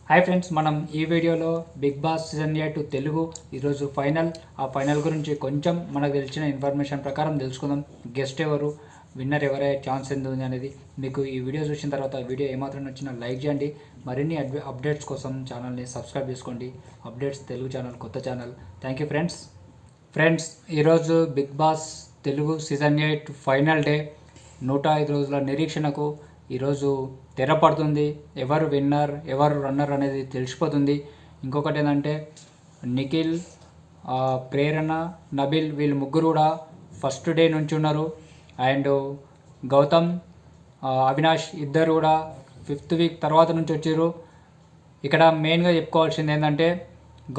Hi friends, మనం ఈ వీడియోలో బిగ్ బాస్ సీజన్ 8 తెలుగు ఈరోజు ఫైనల్ గురించి కొంచెం మనకు తెలిసిన ఇన్ఫర్మేషన్ ప్రకారం తెలుసుకుందాం. గెస్ట్ ఎవరు, విన్నర్ ఎవరే, ఛాన్స్ ఎంత ఉంది అనేది మీకు ఈ వీడియో చూసిన తర్వాత వీడియో ఏమాత్రం నచ్చినా లైక్ చేయండి. మరిన్ని అప్డేట్స్ కోసం ఛానల్ని సబ్స్క్రైబ్ చేసుకోండి. అప్డేట్స్ తెలుగు ఛానల్, కొత్త ఛానల్. థ్యాంక్ యూ ఫ్రెండ్స్, ఈరోజు Bigg Boss Telugu season 8 final day. 105 రోజుల నిరీక్షణకు ఈరోజు తెరపడుతుంది. ఎవరు విన్నర్, ఎవరు రన్నర్ అనేది తెలిసిపోతుంది. ఇంకొకటి ఏంటంటే నిఖిల్, ప్రేరణ, నబిల్ వీళ్ళు ముగ్గురు కూడా ఫస్ట్ డే నుంచి ఉన్నారు. అండ్ గౌతమ్, అవినాష్ ఇద్దరు కూడా 5th వీక్ తర్వాత నుంచి వచ్చారు. ఇక్కడ మెయిన్గా చెప్పుకోవాల్సింది ఏంటంటే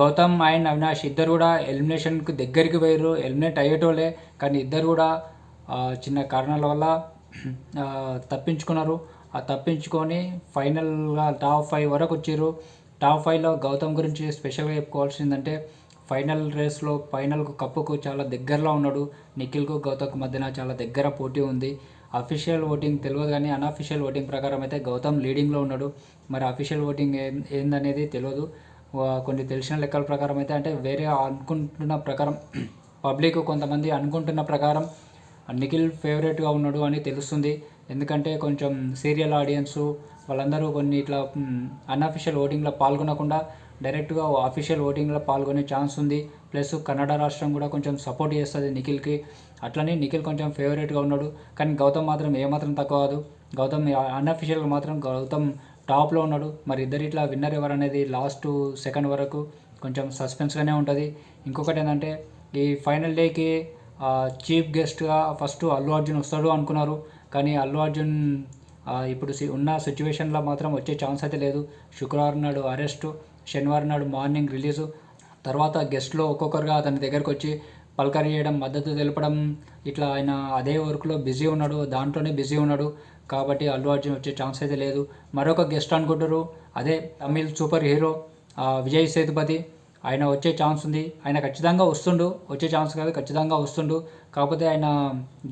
గౌతమ్ అండ్ అవినాష్ ఇద్దరు కూడా ఎలిమినేషన్కి దగ్గరికి పోయారు. ఎలిమినేట్ అయ్యేటోళ్ళే, కానీ ఇద్దరు కూడా చిన్న కారణాల వల్ల తప్పించుకున్నారు. తప్పించుకొని ఫైనల్గా టాప్ 5 వరకు వచ్చారు. టాప్ 5లో గౌతమ్ గురించి స్పెషల్గా చెప్పుకోవాల్సిందంటే ఫైనల్ రేస్లో ఫైనల్కు కప్పుకు చాలా దగ్గరలో ఉన్నాడు. నిఖిల్కు గౌతమ్కు మధ్యన చాలా దగ్గర పోటీ ఉంది. అఫీషియల్ ఓటింగ్ తెలియదు, కానీ అన్అఫీషియల్ ఓటింగ్ ప్రకారం అయితే గౌతమ్ లీడింగ్లో ఉన్నాడు. మరి అఫీషియల్ ఓటింగ్ ఏందనేది తెలియదు. కొన్ని తెలిసిన లెక్కల ప్రకారం అయితే, అంటే వేరే అనుకుంటున్న ప్రకారం, పబ్లిక్ కొంతమంది అనుకుంటున్న ప్రకారం నిఖిల్ ఫేవరెట్గా ఉన్నాడు అని తెలుస్తుంది. ఎందుకంటే కొంచెం సీరియల్ ఆడియన్స్ వాళ్ళందరూ కొన్ని ఇట్లా అన్అఫీషియల్ ఓటింగ్లో పాల్గొనకుండా డైరెక్ట్గా అఫీషియల్ ఓటింగ్లో పాల్గొనే ఛాన్స్ ఉంది. ప్లస్ కన్నడ రాష్ట్రం కూడా కొంచెం సపోర్ట్ చేస్తుంది నిఖిల్కి. అట్లనే నిఖిల్ కొంచెం ఫేవరెట్గా ఉన్నాడు. కానీ గౌతమ్ మాత్రం ఏమాత్రం తక్కువ కాదు. గౌతమ్ అన్అఫీషియల్గా మాత్రం గౌతమ్ టాప్లో ఉన్నాడు. మరి ఇద్దరు ఇట్లా విన్నర్ ఎవరు అనేది లాస్ట్ సెకండ్ వరకు కొంచెం సస్పెన్స్గానే ఉంటుంది. ఇంకొకటి ఏంటంటే ఈ ఫైనల్ డేకి చీఫ్ గెస్ట్గా ఫస్ట్ అల్లు అర్జున్ వస్తాడు అనుకున్నారు. కానీ అల్లు అర్జున్ ఇప్పుడు ఉన్న సిచ్యువేషన్లో మాత్రం వచ్చే ఛాన్స్ అయితే లేదు. శుక్రవారం నాడు అరెస్టు, శనివారం నాడు మార్నింగ్ రిలీజు. తర్వాత గెస్ట్లో ఒక్కొక్కరుగా అతని దగ్గరకు వచ్చి పలకరియడం, మద్దతు తెలపడం, ఇట్లా ఆయన అదే వర్క్లో బిజీ ఉన్నాడు, దాంట్లోనే బిజీ ఉన్నాడు. కాబట్టి అల్లు అర్జున్ వచ్చే ఛాన్స్ అయితే లేదు. మరొక గెస్ట్ అనుకుంటారు, అదే తమిళ్ సూపర్ హీరో విజయ్ సేతుపతి. ఆయన వచ్చే ఛాన్స్ ఉంది. ఆయన ఖచ్చితంగా వస్తుండు, వచ్చే ఛాన్స్ కాదు, ఖచ్చితంగా వస్తుండు. కాకపోతే ఆయన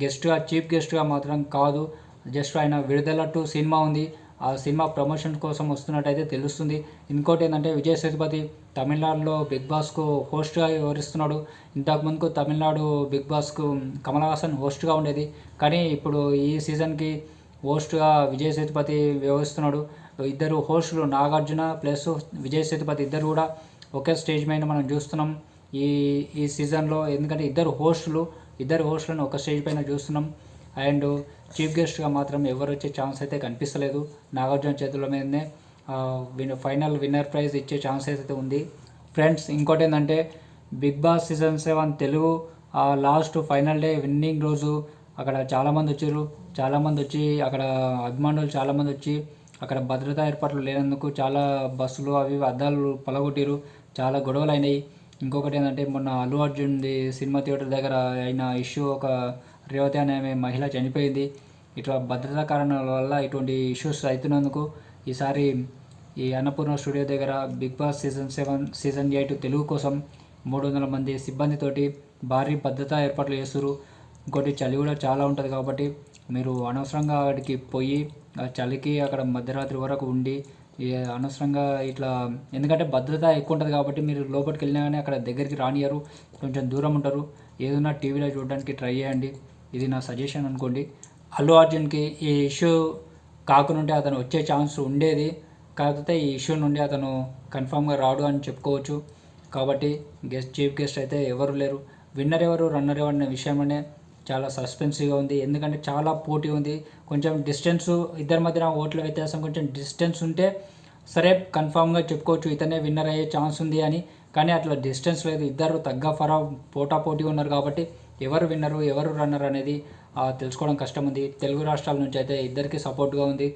గెస్ట్గా, చీఫ్ గెస్ట్గా మాత్రం కాదు. జస్ట్ ఆయన విడుదల 2 సినిమా ఉంది, ఆ సినిమా ప్రమోషన్ కోసం వస్తున్నట్టయితే తెలుస్తుంది. ఇంకోటి ఏంటంటే విజయ్ సేతుపతి తమిళనాడులో బిగ్ బాస్కు హోస్ట్గా వివరిస్తున్నాడు. ఇంతకుముందుకు తమిళనాడు బిగ్ బాస్కు కమల్ హాసన్ హోస్ట్గా ఉండేది. కానీ ఇప్పుడు ఈ సీజన్కి హోస్ట్గా విజయ్ సేతుపతి వ్యవహరిస్తున్నాడు. ఇద్దరు హోస్టులు నాగార్జున ప్లస్ విజయ్ సేతుపతి ఇద్దరు కూడా ఒకే స్టేజ్ మీద మనం చూస్తున్నాం ఈ సీజన్లో. ఎందుకంటే ఇద్దరు హోస్టులను ఒక స్టేజ్ పైన చూస్తున్నాం. అండ్ చీఫ్ గెస్ట్గా మాత్రం ఎవరు వచ్చే ఛాన్స్ అయితే కనిపిస్తలేదు. నాగార్జున చేతుల మీదనే ఫైనల్ విన్నర్ ప్రైజ్ ఇచ్చే ఛాన్స్ అయితే ఉంది. ఫ్రెండ్స్, ఇంకోటి ఏంటంటే Bigg Boss season 7 Telugu last final day winning రోజు అక్కడ చాలామంది వచ్చారు. చాలామంది వచ్చి అక్కడ అభిమానులు చాలామంది వచ్చి అక్కడ భద్రతా ఏర్పాట్లు లేనందుకు చాలా బస్సులు అవి అద్దాలు పలగొట్టారు. చాలా గొడవలు అయినాయి. ఇంకొకటి ఏంటంటే మొన్న అల్లు అర్జున్ది సినిమా థియేటర్ దగ్గర అయిన ఇష్యూ, ఒక రేవతి అనే మహిళ చనిపోయింది. ఇట్లా భద్రతా కారణాల వల్ల ఇటువంటి ఇష్యూస్ అవుతున్నందుకు ఈసారి ఈ అన్నపూర్ణ స్టూడియో దగ్గర బిగ్ బాస్ సీజన్ 8 తెలుగు కోసం 300 మంది సిబ్బందితోటి భారీ భద్రతా ఏర్పాట్లు చేస్తారు. ఇంకోటి చలి కూడా చాలా ఉంటుంది. కాబట్టి మీరు అనవసరంగా అక్కడికి పోయి చలికి అక్కడ మధ్యరాత్రి వరకు ఉండి అనవసరంగా ఇట్లా, ఎందుకంటే భద్రత ఎక్కువ ఉంటుంది కాబట్టి మీరు లోపలికి వెళ్ళినా కానీ అక్కడ దగ్గరికి రానియరు, కొంచెం దూరం ఉంటారు. ఏదైనా టీవీలో చూడడానికి ట్రై చేయండి. ఇది నా సజెషన్ అనుకోండి. అల్లు అర్జున్కి ఈ ఇష్యూ కాకుండా అతను వచ్చే ఛాన్స్ ఉండేది. కాకపోతే ఈ ఇష్యూ నుండి అతను కన్ఫామ్గా రాడు అని చెప్పుకోవచ్చు. కాబట్టి చీఫ్ గెస్ట్ అయితే ఎవరు లేరు. విన్నర్ ఎవరు, రన్నర్ ఎవరు అనే విషయమనే చాలా సస్పెన్స్గా ఉంది. ఎందుకంటే చాలా పోటీ ఉంది. కొంచెం డిస్టెన్స్, ఇద్దరి మధ్యన ఓట్ల వ్యత్యాసం కొంచెం డిస్టెన్స్ ఉంటే సరే కన్ఫామ్గా చెప్పుకోవచ్చు ఇతనే విన్నర్ అయ్యే ఛాన్స్ ఉంది అని. కానీ అట్లా డిస్టెన్స్ లేదు. ఇద్దరు పోటీ ఉన్నారు. కాబట్టి ఎవరు విన్నరు, ఎవరు రన్నర్ అనేది తెలుసుకోవడం కష్టం ఉంది. తెలుగు రాష్ట్రాల నుంచి అయితే ఇద్దరికి సపోర్ట్గా ఉంది.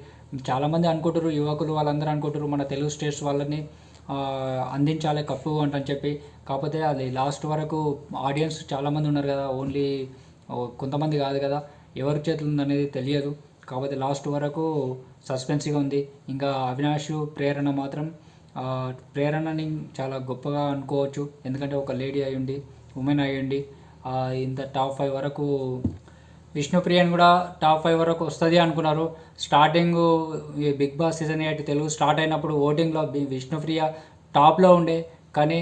చాలామంది అనుకుంటారు, యువకులు వాళ్ళందరూ అనుకుంటారు మన తెలుగు స్టేట్స్ వాళ్ళని అందించాలి కప్పు అని చెప్పి. కాకపోతే అది లాస్ట్ వరకు ఆడియన్స్ చాలామంది ఉన్నారు కదా, ఓన్లీ కొంతమంది కాదు కదా, ఎవరి చేతులు ఉందనేది తెలియదు. కాకపోతే లాస్ట్ వరకు సస్పెన్స్గా ఉంది. ఇంకా అవినాష్, ప్రేరణ మాత్రం ప్రేరణని చాలా గొప్పగా అనుకోవచ్చు. ఎందుకంటే ఒక లేడీ అయ్యుండి, ఉమెన్ అయ్యుండి ఇంత టాప్ 5 వరకు విష్ణుప్రియని కూడా టాప్ 5 వరకు వస్తుంది అనుకున్నారు. స్టార్టింగ్ ఈ Bigg Boss season 8 Telugu start అయినప్పుడు ఓటింగ్లో విష్ణుప్రియ టాప్లో ఉండే, కానీ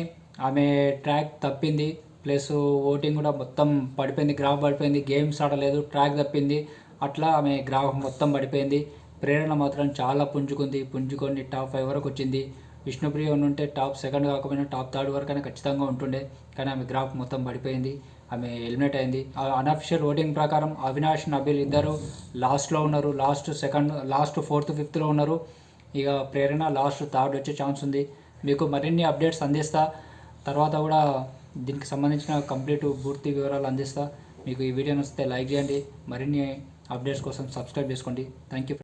ఆమె ట్రాక్ తప్పింది. ప్లస్ ఓటింగ్ కూడా మొత్తం పడిపోయింది, గ్రాఫ్ పడిపోయింది. గేమ్స్ ఆడలేదు, ట్రాక్ తప్పింది. అట్లా ఆమె గ్రాఫ్ మొత్తం పడిపోయింది. ప్రేరణ మాత్రం చాలా పుంజుకొని టాప్ 5 వరకు వచ్చింది. విష్ణుప్రియ ఉంటే టాప్ 2 కాకపోయినా టాప్ 3 వరకైనా ఖచ్చితంగా ఉంటుండే, కానీ ఆమె గ్రాఫ్ మొత్తం పడిపోయింది. ఆమె ఎలిమినేట్ అయింది. అన్అఫిషియల్ ఓటింగ్ ప్రకారం అవినాష్, నబీల్ ఇద్దరు లాస్ట్లో ఉన్నారు. లాస్ట్ 4th 5thలో ఉన్నారు. ఇక ప్రేరణ లాస్ట్ 3rd వచ్చే ఛాన్స్ ఉంది. మీకు మరిన్ని అప్డేట్స్ అందిస్తా. తర్వాత కూడా దీనికి సంబంధించిన పూర్తి వివరాలు అందిస్తా. మీకు ఈ వీడియో నచ్చితే లైక్ చేయండి. మరిన్ని అప్డేట్స్ కోసం సబ్స్క్రైబ్ చేసుకోండి. Thank you.